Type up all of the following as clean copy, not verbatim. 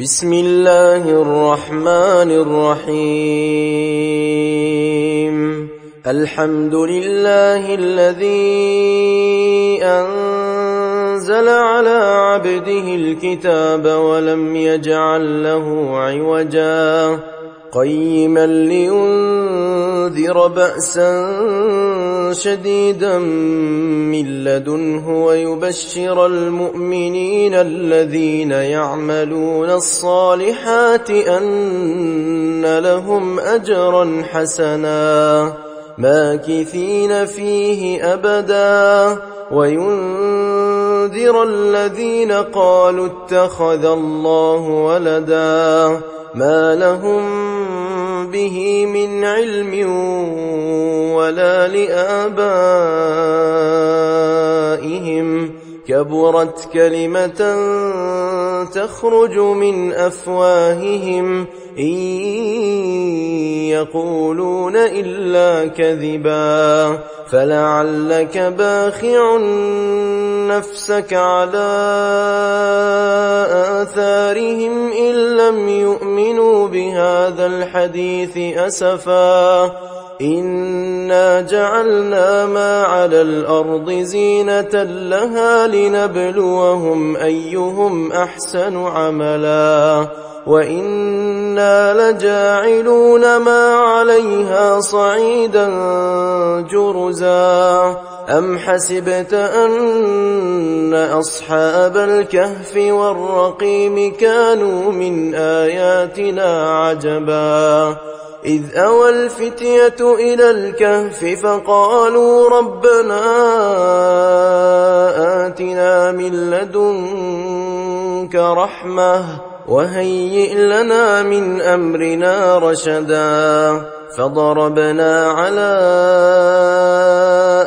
بسم الله الرحمن الرحيم الحمد لله الذي أنزل على عبده الكتاب ولم يجعل له عوجا قيما لينذر بأسا شديدا من لدنه ويبشر المؤمنين الذين يعملون الصالحات أن لهم أجرا حسنا ماكثين فيه أبدا وينذر الذين قالوا اتخذ الله ولدا ما لهم به من علم ولا لآبائهم كبرت كلمة تخرج من أفواههم إن يقولون إلا كذبا فلعلك باخع نفسك على آثارهم إن لم يؤمنوا بهذا الحديث أسفا إنا جعلنا ما على الأرض زينة لها لنبلوهم أيهم أحسن عملا وإنا لجاعلون ما عليها صعيدا جرزا أم حسبت أن أصحاب الكهف والرقيم كانوا من آياتنا عجبا إذ أوى الفتية إلى الكهف فقالوا ربنا آتنا من لدنك رحمة وهيئ لنا من أمرنا رشدا فضربنا على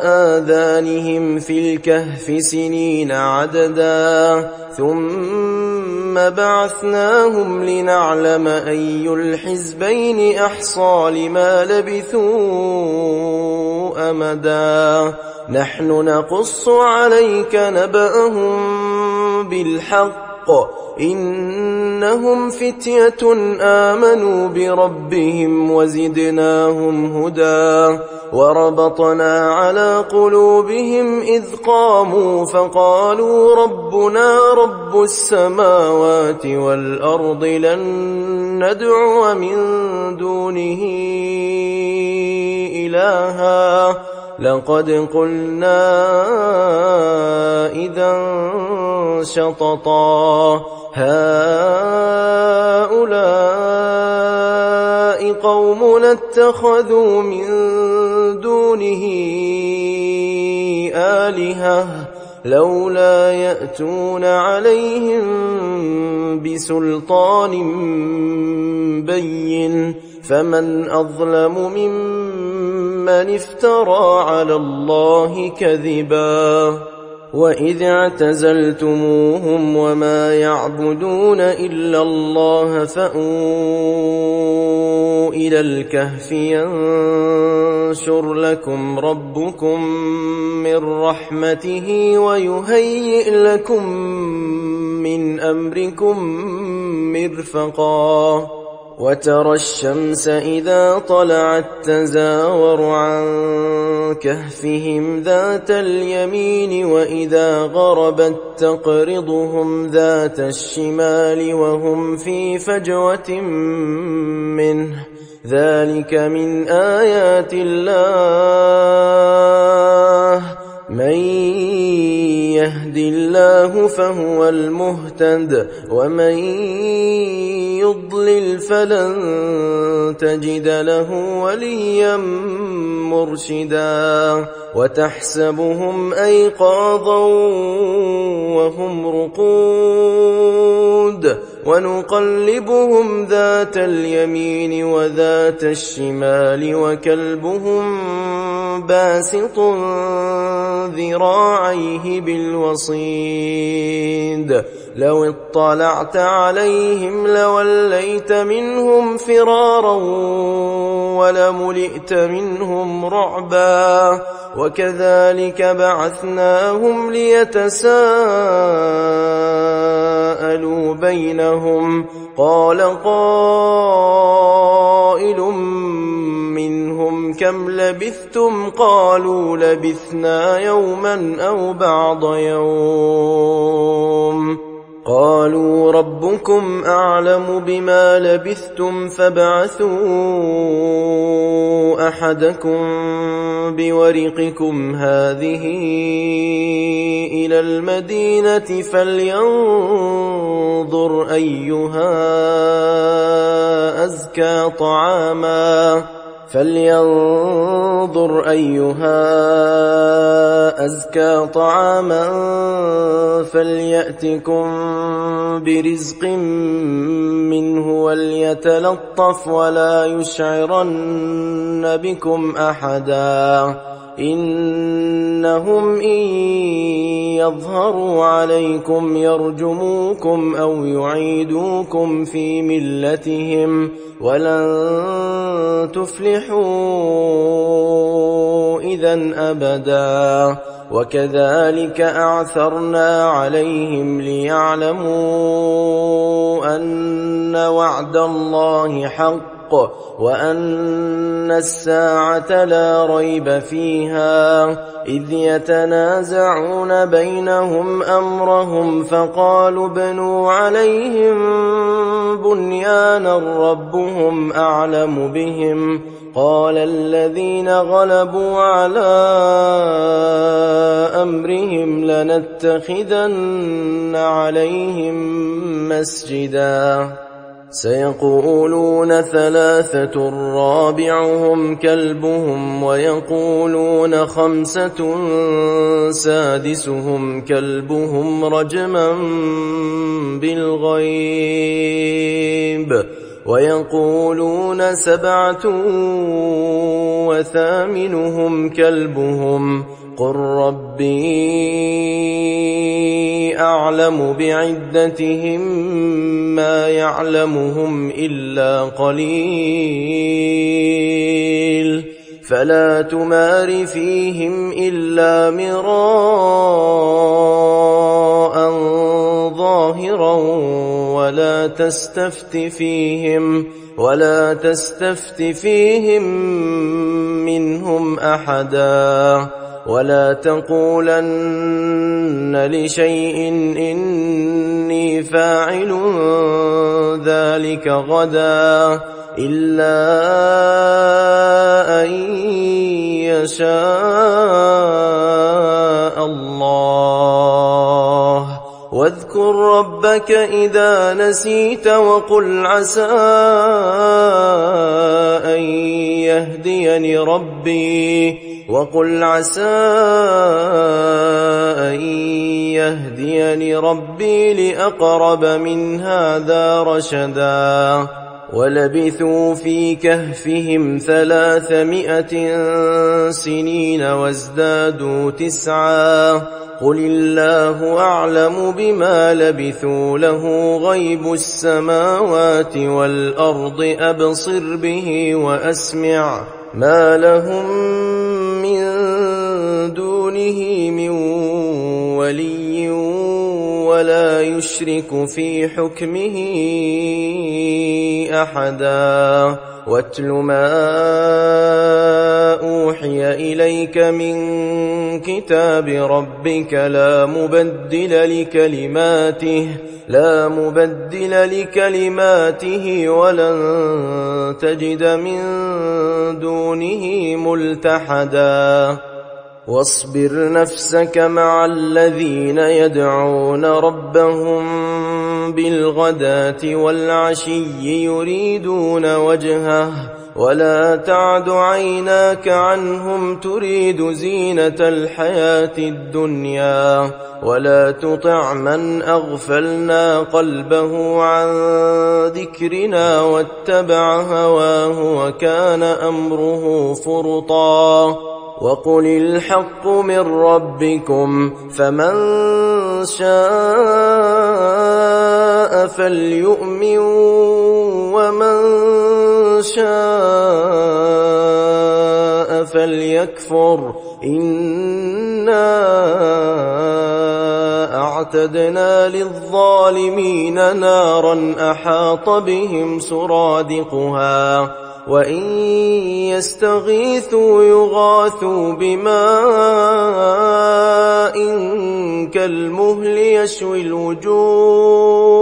آذانهم في الكهف سنين عددا ثم بعثناهم لنعلم أي الحزبين أحصى لما لبثوا أمدا نحن نقص عليك نبأهم بالحق إنهم فتية آمنوا بربهم وزدناهم هدى وربطنا على قلوبهم إذ قاموا فقالوا ربنا رب السماوات والأرض لن ندعو من دونه إلها لقد قلنا إذا شططا هؤلاء قومنا اتخذوا من دونه آلهة لولا يأتون عليهم بسلطان بين فمن أظلم ممن افترى على الله كذبا وإذ اعتزلتموهم وما يعبدون إلا الله فأووا إلى الكهف ينشر لكم ربكم من رحمته ويهيئ لكم من أمركم مرفقا وترى الشمس إذا طلعت تزاور عن كهفهم ذات اليمين وإذا غربت تقرضهم ذات الشمال وهم في فجوة منه ذلك من آيات الله من يهد الله فهو المهتد ومن يضلل فلن تجد له وليا مرشدا وتحسبهم أيقاظا وهم رقود ونقلبهم ذات اليمين وذات الشمال وكلبهم باسط ذراعيه بالوصيد لو اطلعت عليهم لوليت منهم فرارا ولملئت منهم رعبا وكذلك بعثناهم ليتساءلوا بينهم قال قائل منهم كم لبثتم قالوا لبثنا يوما أو بعض يوم قالوا ربكم أعلم بما لبثتم فابعثوا أحدكم بورقكم هذه إلى المدينة فلينظر أيها أزكى طعاما فليأتكم برزق منه وليتلطف ولا يشعرن بكم أحدا إنهم إن يظهروا عليكم يرجموكم أو يعيدوكم في ملتهم ولن تفلحوا إذن أبدا وكذلك أعثرنا عليهم ليعلموا أن وعد الله حق وأن الساعة لا ريب فيها إذ يتنازعون بينهم أمرهم فقالوا ابنوا عليهم بنيانا ربهم أعلم بهم قال الذين غلبوا على أمرهم لنتخذن عليهم مسجدا سيقولون ثلاثة رابعهم كلبهم ويقولون خمسة سادسهم كلبهم رجما بالغيب ويقولون سبعة وثامنهم كلبهم قل ربي أعلم بعدتهم ما يعلمهم إلا قليل فلا تمار فيهم إلا مراء ظاهرا ولا تستفت فيهم منهم أحدا ولا تقولن لشيء إني فاعل ذلك غدا إلا أن يشاء الله واذكر ربك إذا نسيت وقل عسى أن يهديني ربي لأقرب من هذا رشدا ولبثوا في كهفهم 300 سنين وازدادوا 9 قل الله أعلم بما لبثوا له غيب السماوات والأرض أبصر به وأسمع ما لهم من دونه من ولي ولا يشرك في حكمه أحدا واتل ما أوحي إليك من كتاب ربك لا مبدل لكلماته ولن تجد من دونه ملتحدا واصبر نفسك مع الذين يدعون ربهم بالغداة والعشي يريدون وجهه ولا تعد عيناك عنهم تريد زينة الحياة الدنيا ولا تطع من أغفلنا قلبه عن ذكرنا واتبع هواه وكان أمره فرطا وقل الحق من ربكم فمن شاء فليؤمن ومن شاء فليكفر إنا أعتدنا للظالمين نارا أحاط بهم سرادقها وإن يستغيثوا يغاثوا بماء كالمهل يشوي الوجوه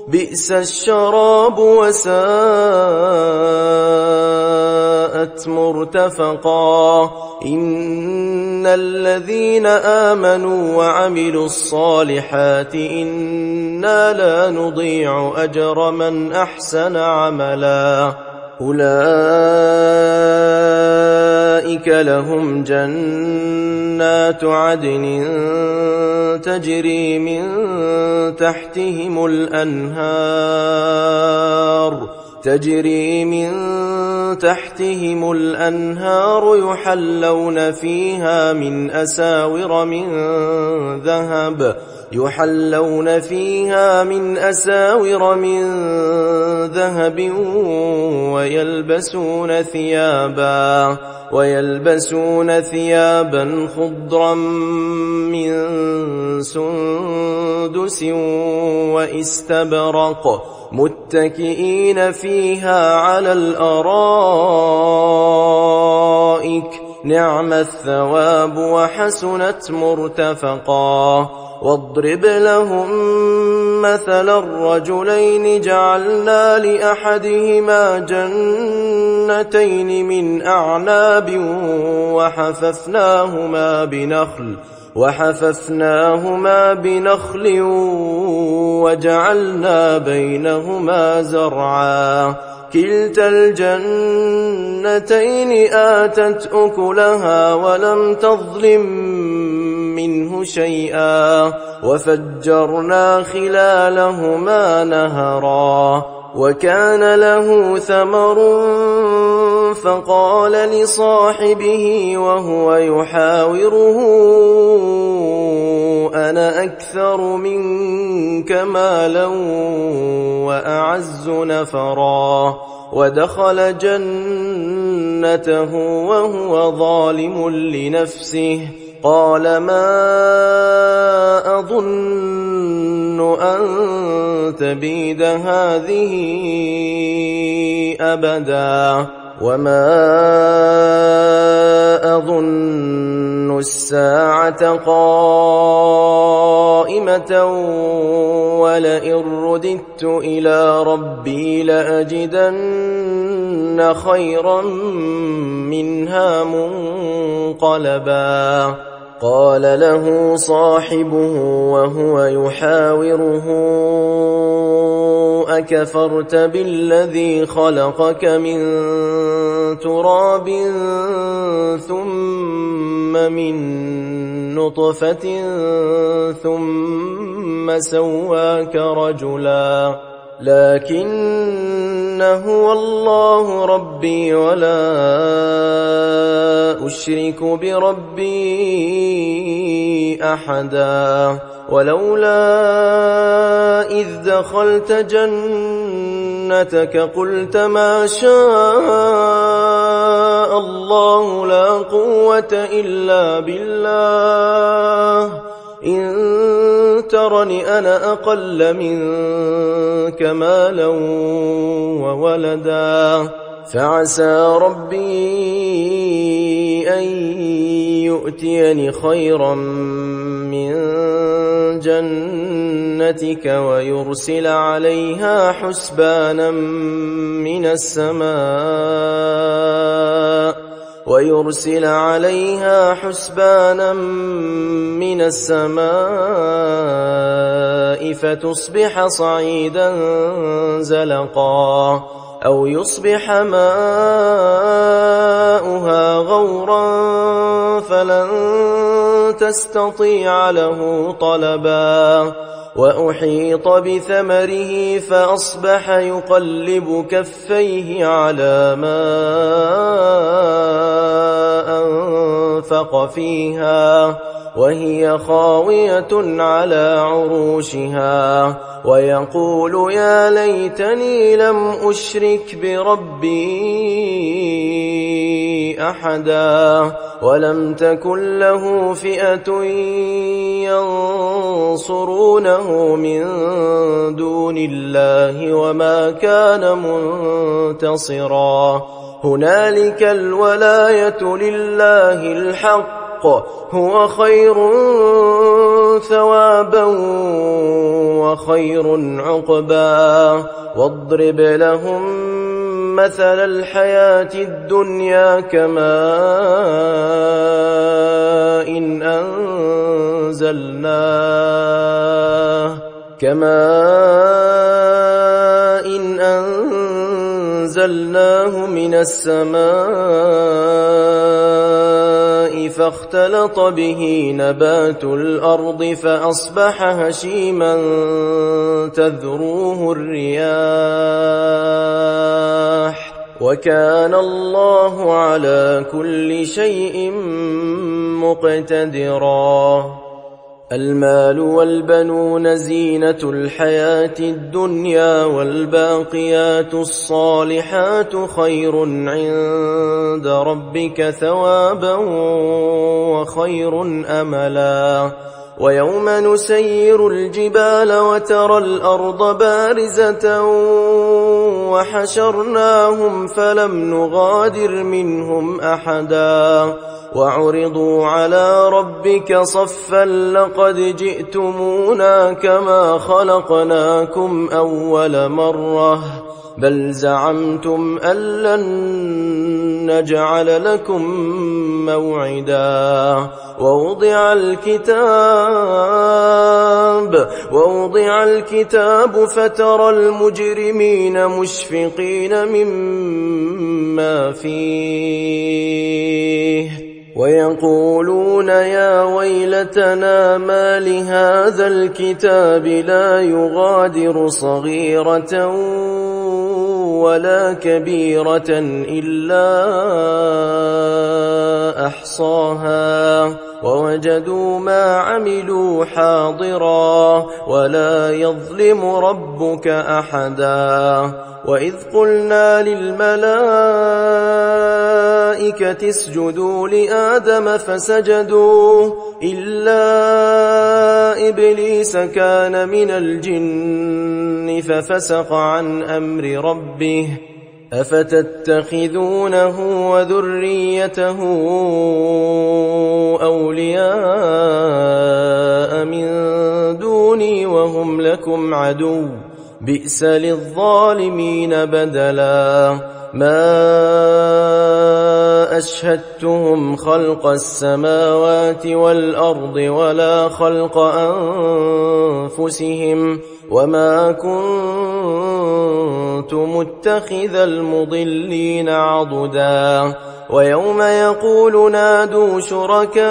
بئس الشراب وساءت مرتفقا إن الذين آمنوا وعملوا الصالحات إنا لا نضيع أجر من أحسن عملا أولئك لهم جنات عدن تجري من تحتهم الأنهار يحلون فيها من أساور من ذهب ويلبسون ثيابا خضرا من سندس واستبرق متكئين فيها على الأرائك نعم الثواب وحسنت مرتفقا واضرب لهم مثلا الرجلين جعلنا لأحدهما جنتين من أعناب وحففناهما بنخل وجعلنا بينهما زرعا كلتا الجنتين آتت أكلها ولم تظلم منه شيئا وفجرنا خلالهما نهرا وكان له ثمر فقال لصاحبه وهو يحاوره أنا أكثر منك مالا وأعز نفرا ودخل جنته وهو ظالم لنفسه قال ما أظن أن تبيد هذه أبدا وما أظن الساعة قائمة ولئن رددت إلى ربي لأجدن خيرا منها منقلبا قال له صاحبه وهو يحاوره أكفرت بالذي خلقك من تراب ثم من نطفة ثم سواك رجلا لكن هو الله ربي ولا أشرك بربي أحدا ولولا إذ دخلت جنتك قلت ما شاء الله لا قوة إلا بالله إن ترني أنا أقل منك مالا وولدا فعسى ربي أن يؤتيني خيرا من جنتك ويرسل عليها حسبانا من السماء فتصبح صعيدا زلقا أو يصبح ماؤها غورا فلن تستطيع له طلبا وأحيط بثمره فأصبح يقلب كفيه على ما فانفق فيها وهي خاوية على عروشها ويقول يا ليتني لم أشرك بربي أحدا ولم تكن له فئة ينصرونه من دون الله وما كان منتصرا هنالك الولاية لله الحق هو خير ثوابا وخير عقبا واضرب لهم مثل الحياة الدنيا كماء إن أنزلناه من السماء فاختلط به نبات الأرض فأصبح هشيما تذروه الرياح وكان الله على كل شيء مقتدرا المال والبنون زينة الحياة الدنيا والباقيات الصالحات خير عند ربك ثوابا وخير أملا ويوم نسير الجبال وترى الأرض بارزة وحشرناهم فلم نغادر منهم أحدا وعرضوا على ربك صفا لقد جئتمونا كما خلقناكم أول مرة بل زعمتم أن لن نجعل لكم موعدا ووضع الكتاب فترى المجرمين مشفقين مما فيه ويقولون يا ويلتنا ما لهذا الكتاب لا يغادر صغيرة ولا كبيرة إلا أحصاها ووجدوا ما عملوا حاضرا ولا يظلم ربك أحدا وإذ قلنا للملائكة اسجدوا لآدم فسجدوا إلا إبليس كان من الجن ففسق عن أمر ربه أفتتخذونه وذريته أولياء من دوني وهم لكم عدو بئس للظالمين بدلا ما أشهدتهم خلق السماوات والأرض ولا خلق أنفسهم وما كنت متخذ المضلين عضدا ويوم يقول نادوا شركائي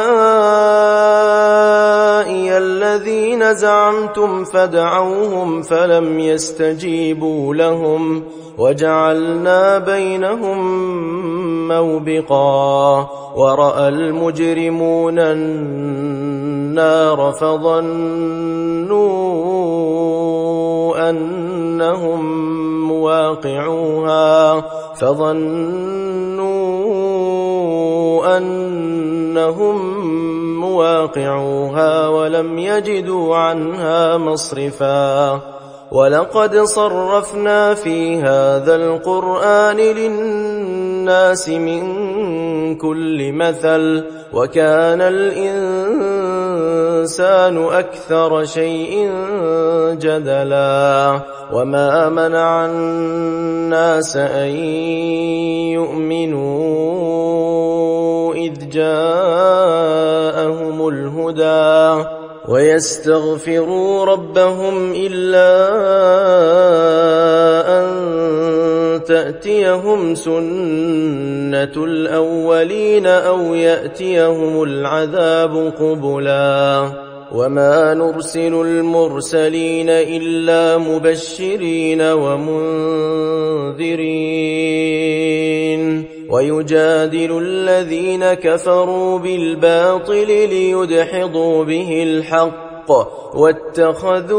الذين زعمتم فدعوهم فلم يستجيبوا لهم وجعلنا بينهم موبقا ورأى المجرمون النار فظنوا أنهم مواقعوها ولم يجدوا عنها مصرفا ولقد صرفنا في هذا القرآن للناس من كل مثل وكان الإنسان أكثر شيء جدلا وما منع الناس أن يؤمنوا إذ جاءهم الهدى ويستغفروا ربهم إلا أن تأتيهم سنة الأولين أو يأتيهم العذاب قبلا وما نرسل المرسلين إلا مبشرين ومنذرين ويجادل الذين كفروا بالباطل ليدحضوا به الحق واتخذوا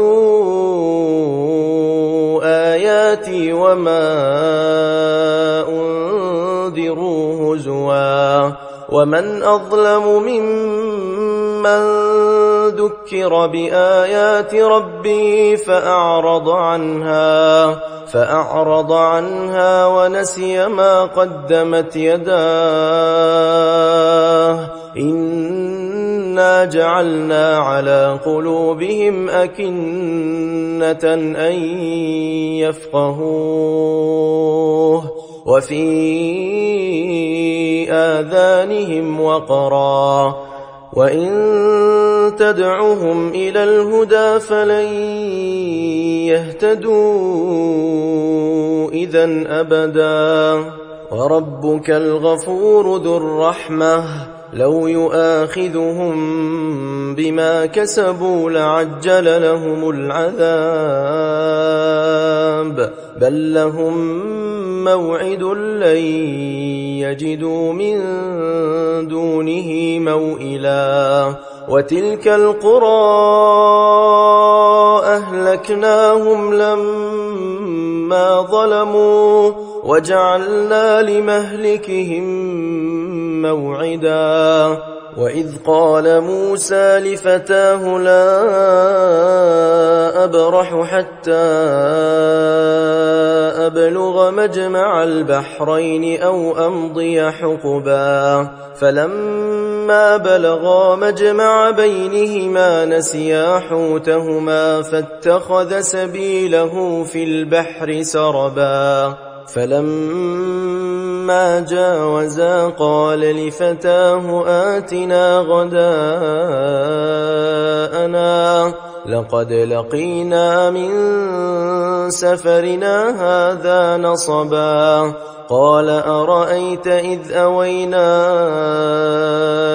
آياتي وما أنذروا هزوا ومن أظلم ممن ذكر بآيات ربه فأعرض عنها ونسي ما قدمت يداه إنا جعلنا على قلوبهم أكنة أن يفقهوه وفي آذانهم وقرا وإن تدعهم إلى الهدى فلن يهتدوا إذن أبدا وربك الغفور ذو الرحمة لو يؤاخذهم بما كسبوا لعجل لهم العذاب بل لهم موعد لن يجدوا من دونه موئلا وتلك القرى أهلكناهم لما ظلموا وجعلنا لمهلكهم موعدا وإذ قال موسى لفتاه لا أبرح حتى أبلغ مجمع البحرين أو أمضي حقبا فلما بلغا مجمع بينهما نسيا حوتهما فاتخذ سبيله في البحر سربا فلما جاوزا قال لفتاه آتنا غداءنا لقد لقينا من سفرنا هذا نصبا قال أرأيت إذ أوينا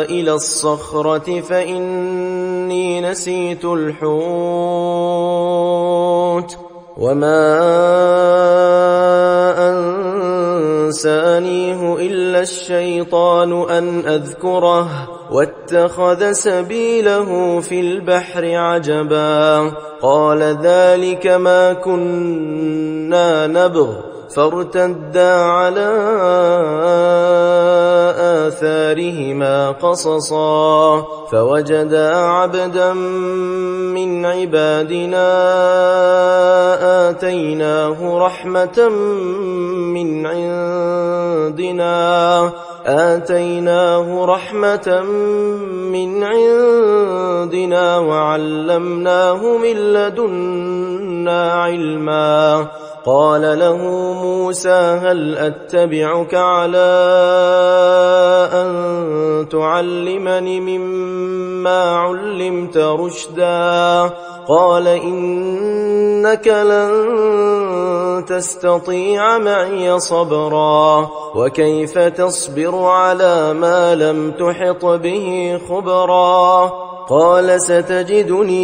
إلى الصخرة فإني نسيت الحوت وما أنسانيه إلا الشيطان أن أذكره واتخذ سبيله في البحر عجبا قال ذلك ما كنا نبغ فارتدا على آثارهما قصصا فوجدا عبدا من عبادنا آتيناه رحمة من عندنا وعلمناه من لدنا علما قال له موسى هل أتبعك على أن تعلمني مما علمت رشدا قال إنك لن تستطيع معي صبرا وكيف تصبر على ما لم تحط به خبرا قال ستجدني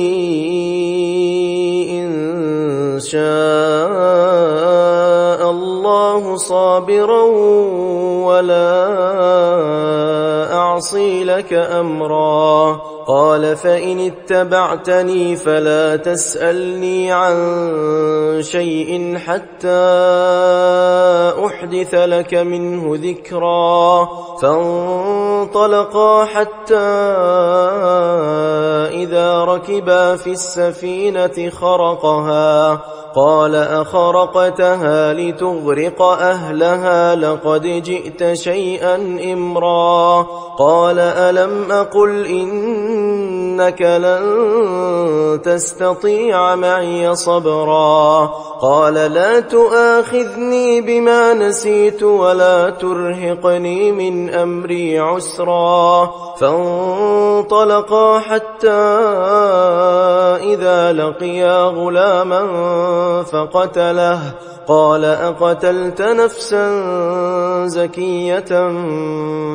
إن شاء الله صابرا ولا أعصي لك أمرا قال فإن اتبعتني فلا تسألني عن شيء حتى أحدث لك منه ذكرا فانطلقا حتى إذا ركبا في السفينة خرقها قال أخرقتها لتغرق أهلها لقد جئت شيئا إمرا قال ألم أقل إنك لن تستطيع معي صبرا قال لا تؤاخذني بما نسيت ولا ترهقني من أمري عسرا فانطلقا حتى إذا لقيا غلاما فقتله قال أقتلت نفسا زكية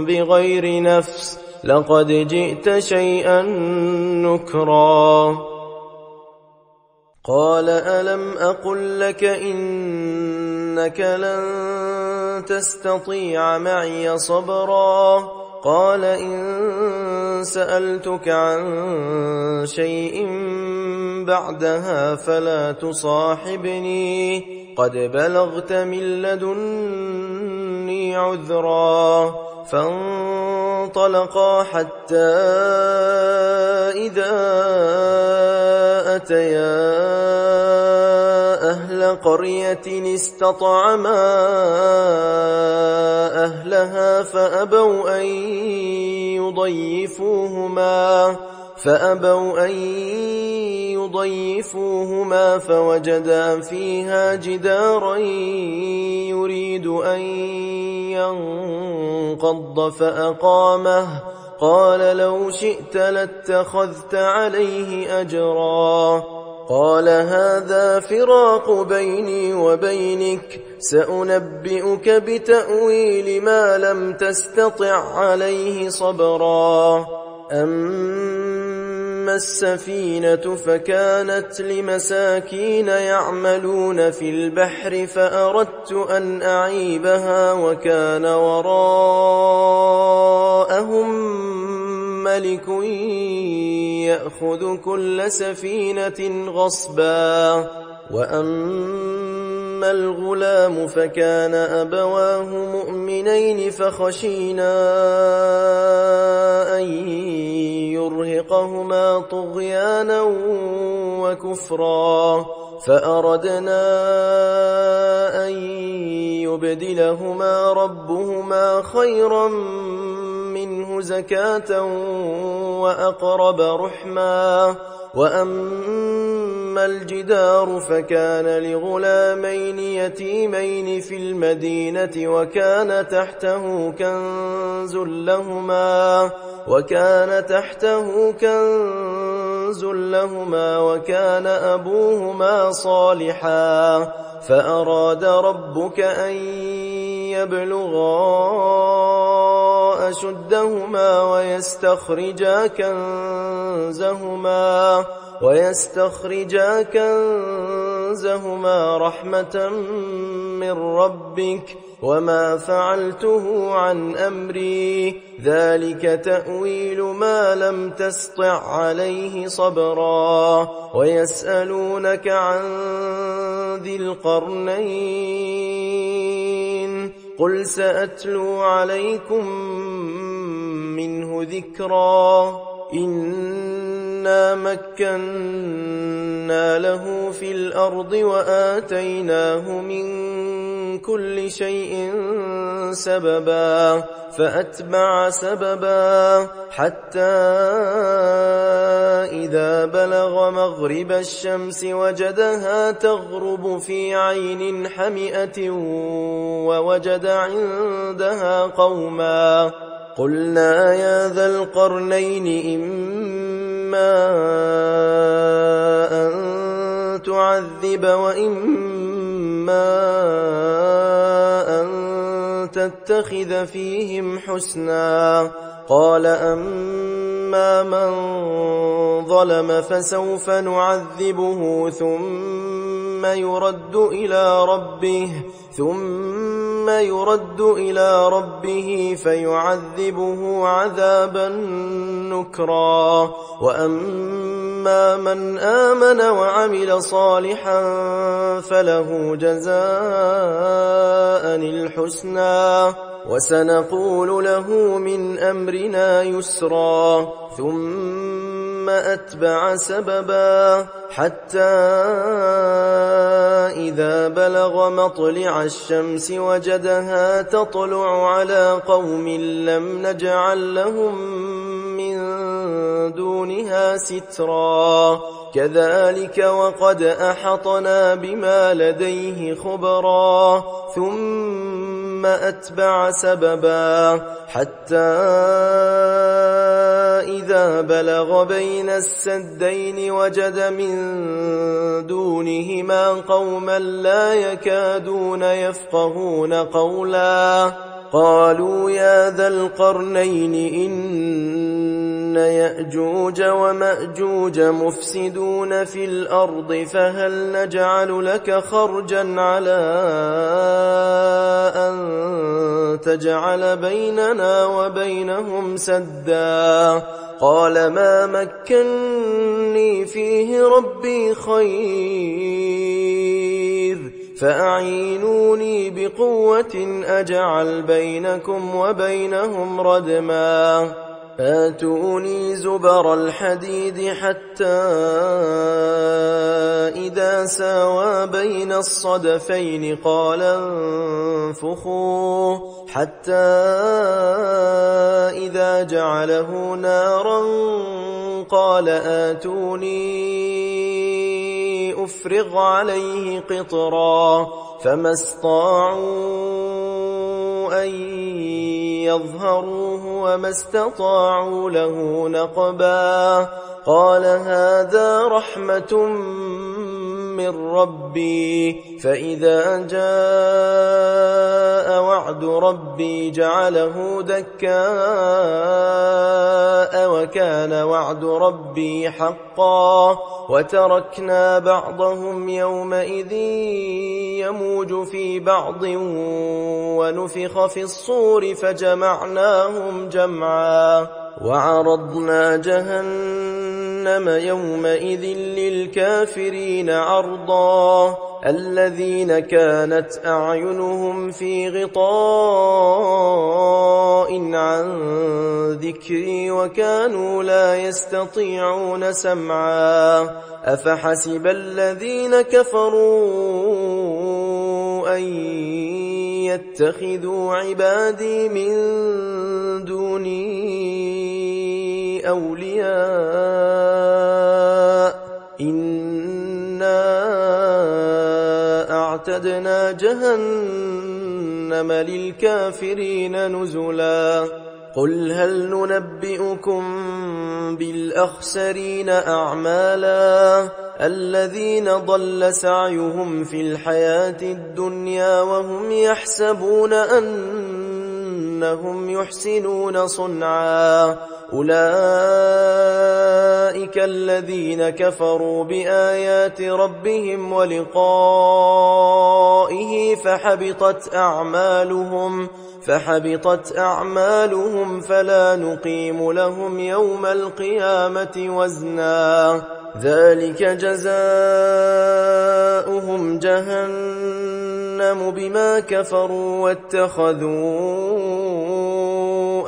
بغير نفس لقد جئت شيئا نكرا قال ألم أقل لك إنك لن تستطيع معي صبرا قال إن سألتك عن شيء بعدها فلا تصاحبني قد بلغت من لدني عذرا فانطلقا حتى إذا أتيا أهل قرية استطعما أهلها فأبوا أن يضيفوهما فوجدا فيها جدارا يريد أن ينقض فأقامه قال لو شئت لاتخذت عليه أجرا قال هذا فراق بيني وبينك سأنبئك بتأويل ما لم تستطع عليه صبرا أما السفينة فكانت لمساكين يعملون في البحر فأردت أن أعيبها وكان وراءهم ملك يأخذ كل سفينة غصبا وأما الغلام فكان أبواه مؤمنين فخشينا أن يرهقهما طغيانا وكفرا فأردنا أن يبدلهما ربهما خيرا منه زكاة وأقرب رحما وأما الجدار فكان لغلامين يتيمين في المدينة وكان تحته كنز لهما وكان أبوهما صالحا فأراد ربك أن يبلغا أشدهما ويستخرجا كنزهما رحمة من ربك وما فعلته عن أمري ذلك تأويل ما لم تسطع عليه صبرا ويسألونك عن ذي القرنين قل سأتلو عليكم منه ذكرا إنا مكنا له في الأرض وآتيناه من كل شيء سببا فأتبع سببا حتى إذا بلغ مغرب الشمس وجدها تغرب في عين حمئة ووجد عندها قوما قلنا يا ذا القرنين إما أن تعذب وإما أن تتخذ فيهم حسنا قال أما من ظلم فسوف نعذبه ثم يرد إلى ربه فيعذبه عذابا نكرا وأما من آمن وعمل صالحا فله جزاء الحسنى وسنقول له من أمرنا يسرا ثم أتبع سببا حتى إذا بلغ مطلع الشمس وجدها تطلع على قوم لم نجعل لهم من دونها سترا كذلك وقد أحطنا بما لديه خبرا ثم أتبع سببا حتى إذا بلغ بين السدين وجد من دونهما قوما لا يكادون يفقهون قولا قالوا يا ذا القرنين إن يأجوج ومأجوج مفسدون في الأرض فهل نجعل لك خرجا على أن تجعل بيننا وبينهم سدا قال ما مكني فيه ربي خير فأعينوني بقوة أجعل بينكم وبينهم ردما آتوني زبر الحديد حتى إذا ساوى بين الصدفين قال انفخوا حتى إذا جعله نارا قال آتوني أفرغ عليه قطرا فما استطاعوا أن يظهروه وما استطاعوا له نقبا قال هذا رحمة من ربي فإذا جاء وعد ربي جعله دكاء وكان وعد ربي حقا وتركنا بعضهم يومئذ يموج في بعض ونفخ في الصور فجمعناهم جمعا وعرضنا جهنم يومئذ للكافرين عرضا الذين كانت أعينهم في غطاء عن ذكري وكانوا لا يستطيعون سمعا أفحسب الذين كفروا أن يتخذوا عبادي من دوني أولياء إنا أعتدنا جهنم للكافرين نزلا قل هل ننبئكم بالأخسرين أعمالا الذين ضل سعيهم في الحياة الدنيا وهم يحسبون أنهم يحسنون صنعا أولئك الذين كفروا بآيات ربهم ولقائه فحبطت أعمالهم فلا نقيم لهم يوم القيامة وزنا ذلك جزاؤهم جهنم بما كفروا واتخذوا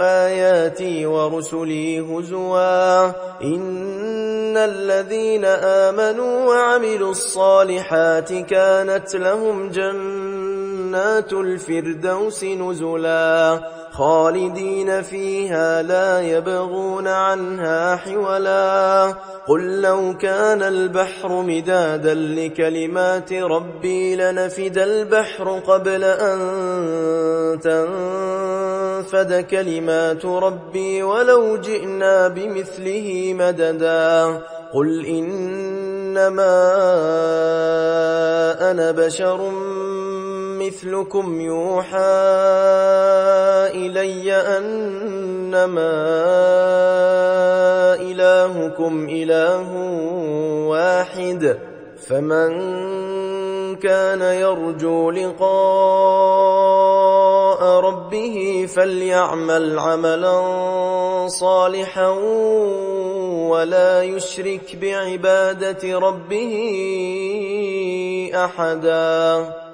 آياتي ورسلي هزوا إن الذين آمنوا وعملوا الصالحات كانت لهم جنات الفردوس نزلا خالدين فيها لا يبغون عنها حولا قل لو كان البحر مدادا لكلمات ربي لنفد البحر قبل أن تنفد كلمات ربي ولو جئنا بمثله مددا قل إنما أنا بشر مثلكم يوحى إلي أنما إلهكم إله واحد فمن كان يرجو لقاء ربه فليعمل عملا صالحا ولا يشرك بعبادة ربه أحدا